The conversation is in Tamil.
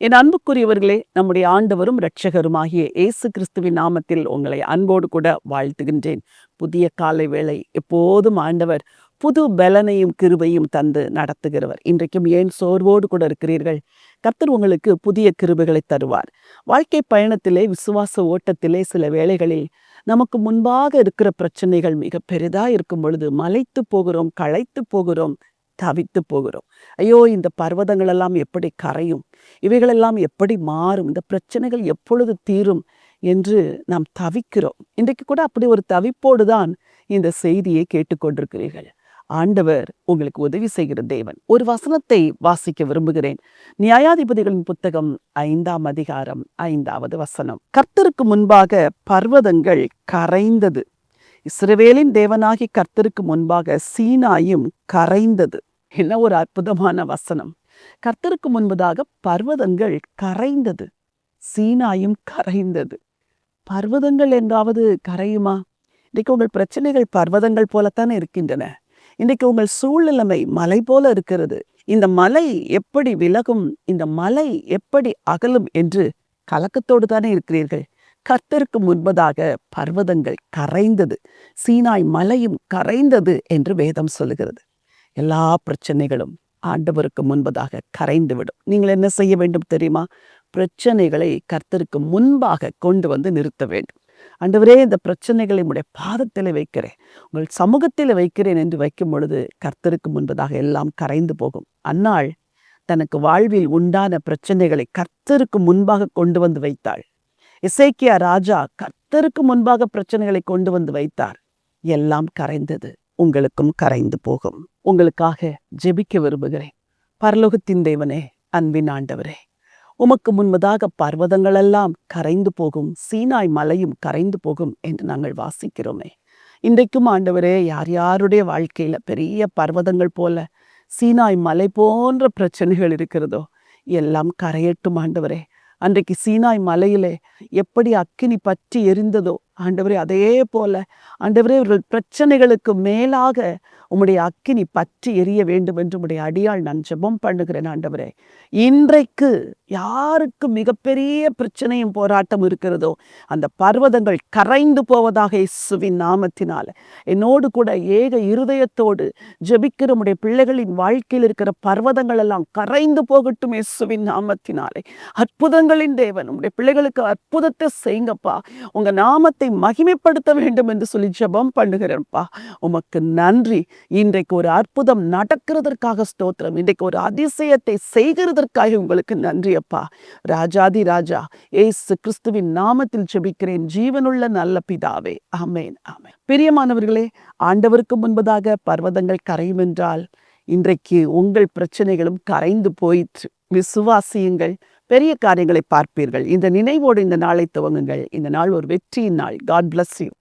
என் அன்புக்குரியவர்களே, நம்முடைய ஆண்டவரும் இரட்சகருமாகிய இயேசு கிறிஸ்துவின் நாமத்தில் உங்களை அன்போடு கூட வாழ்த்துகின்றேன். புதிய காலை வேளை எப்போதும் ஆண்டவர் புது பலனையும் கிருபையும் தந்து நடத்துகிறவர். இன்றைக்கும் ஏன் சோர்வோடு கூட இருக்கிறீர்கள்? கர்த்தர் உங்களுக்கு புதிய கிருபைகளை தருவார். வாழ்க்கை பயணத்திலே, விசுவாச ஓட்டத்திலே சில வேளைகளில் நமக்கு முன்பாக இருக்கிற பிரச்சனைகள் மிக பெரிதா இருக்கும் பொழுது மலைத்து போகிறோம், களைத்து போகிறோம், தவித்து போகிறோம். ஐயோ, இந்த பர்வதங்கள் எல்லாம் எப்படி கரையும், இவைகளெல்லாம் எப்படி மாறும், இந்த பிரச்சனைகள் எப்பொழுது தீரும் என்று நாம் தவிக்கிறோம். இன்றைக்கு கூட அப்படி ஒரு தவிப்போடு தான் இந்த செய்தியை கேட்டுக்கொண்டிருக்கிறீர்கள். ஆண்டவர் உங்களுக்கு உதவி செய்கிற தேவன். ஒரு வசனத்தை வாசிக்க விரும்புகிறேன். நியாயாதிபதிகளின் புத்தகம் 5ஆம் அதிகாரம் 5வது வசனம். கர்த்தருக்கு முன்பாக பர்வதங்கள் கரைந்தது, இஸ்ரவேலின் தேவனாகி கர்த்தருக்கு முன்பாக சீனாயும் கரைந்தது. என்ன ஒரு அற்புதமான வசனம்! கர்த்தருக்கு முன்பதாக பர்வதங்கள் கரைந்தது, சீனாயும் கரைந்தது. பர்வதங்கள் என்றாவது கரையுமா? இன்றைக்கு உங்கள் பிரச்சனைகள் பர்வதங்கள் போலத்தானே இருக்கின்றன. இன்றைக்கு உங்கள் சூழ்நிலைமை மலை போல இருக்கிறது. இந்த மலை எப்படி விலகும், இந்த மலை எப்படி அகலும் என்று கலக்கத்தோடு தானே இருக்கிறீர்கள். கர்த்தருக்கு முன்பதாக பர்வதங்கள் கரைந்தது, சீனாய் மலையும் கரைந்தது என்று வேதம் சொல்லுகிறது. எல்லா பிரச்சனைகளும் ஆண்டவருக்கு முன்பதாக கரைந்துவிடும். நீங்கள் என்ன செய்ய வேண்டும் தெரியுமா? பிரச்சனைகளை கர்த்தருக்கு முன்பாக கொண்டு வந்து நிறுத்த வேண்டும். ஆண்டவரே, இந்த பிரச்சனைகளை உடைய பாதத்தில் வைக்கிறேன், உங்கள் சமூகத்தில் வைக்கிறேன் என்று வைக்கும் பொழுது கர்த்தருக்கு முன்பதாக எல்லாம் கரைந்து போகும். அன்னாள் தனக்கு வாழ்வில் உண்டான பிரச்சனைகளை கர்த்தருக்கு முன்பாக கொண்டு வந்து வைத்தாள். எசேக்கியா ராஜா கர்த்தருக்கு முன்பாக பிரச்சனைகளை கொண்டு வந்து வைத்தார். எல்லாம் கரைந்தது. உங்களுக்கும் கரைந்து போகும். உங்களுக்காக ஜெபிக்க விரும்புகிறேன். பரலோகத்தின் தேவனே, அன்பின் ஆண்டவரே, உமக்கு முன்பதாக பர்வதங்களெல்லாம் கரைந்து போகும், சீனாய் மலையும் கரைந்து போகும் என்று நாங்கள் வாசிக்கிறோமே. இன்றைக்கும் ஆண்டவரே, யார் யாருடைய வாழ்க்கையில பெரிய பர்வதங்கள் போல சீனாய் மலை போன்ற பிரச்சனைகள் இருக்கிறதோ எல்லாம் கரையட்டும் ஆண்டவரே. அன்றைக்கு சீனாய் மலையிலே எப்படி அக்கினி பற்றி எரிந்ததோ ஆண்டவரே, அதே போல ஆண்டவரே, இவர்கள் பிரச்சனைகளுக்கு மேலாக உம்முடைய அக்கினி பற்றி எரிய வேண்டும் என்று உம்முடைய அடியாள் நான் ஜெபம் பண்ணுகிறேன் ஆண்டவரே. இன்றைக்கு யாருக்கு மிகப்பெரிய பிரச்சனையும் போராட்டம் இருக்கிறதோ அந்த பர்வதங்கள் கரைந்து போவதாக இயேசுவின் நாமத்தினால என்னோடு கூட ஏக இருதயத்தோடு ஜெபிக்கிற உம்முடைய பிள்ளைகளின் வாழ்க்கையில் இருக்கிற பர்வதங்கள் எல்லாம் கரைந்து போகட்டும் இயேசுவின் நாமத்தினாலே. அற்புதங்களின் தேவன், உம்முடைய பிள்ளைகளுக்கு அற்புதத்தை செய்யுங்கப்பா. உங்க நாமத்தை மகிமைப்படுத்த வேண்டும் என்று சொல்லி ஜெபம் பண்ணுகிறேன்ப்பா. உமக்கு நன்றி. இன்றைக்கு ஒரு அற்புதம் நடக்கிறதற்காக ஸ்தோத்திரம். இன்றைக்கு ஒரு அதிசயத்தை செய்கிறதற்காக உங்களுக்கு நன்றி அப்பா. ராஜாதி ராஜா இயேசு கிறிஸ்துவின் நாமத்தில் ஜெபிக்கிறேன் ஜீவனுள்ள நல்ல பிதாவே, ஆமேன், ஆமேன். பிரியமானவர்களே, ஆண்டவருக்கு முன்பதாக பர்வதங்கள் கரையும் என்றால் இன்றைக்கு உங்கள் பிரச்சனைகளும் கரைந்து போயிற்று. விசுவாசியுங்கள், பெரிய காரியங்களை பார்ப்பீர்கள். இந்த நினைவோடு இந்த நாளை துவங்குங்கள். இந்த நாள் ஒரு வெற்றியின் நாள். God bless you.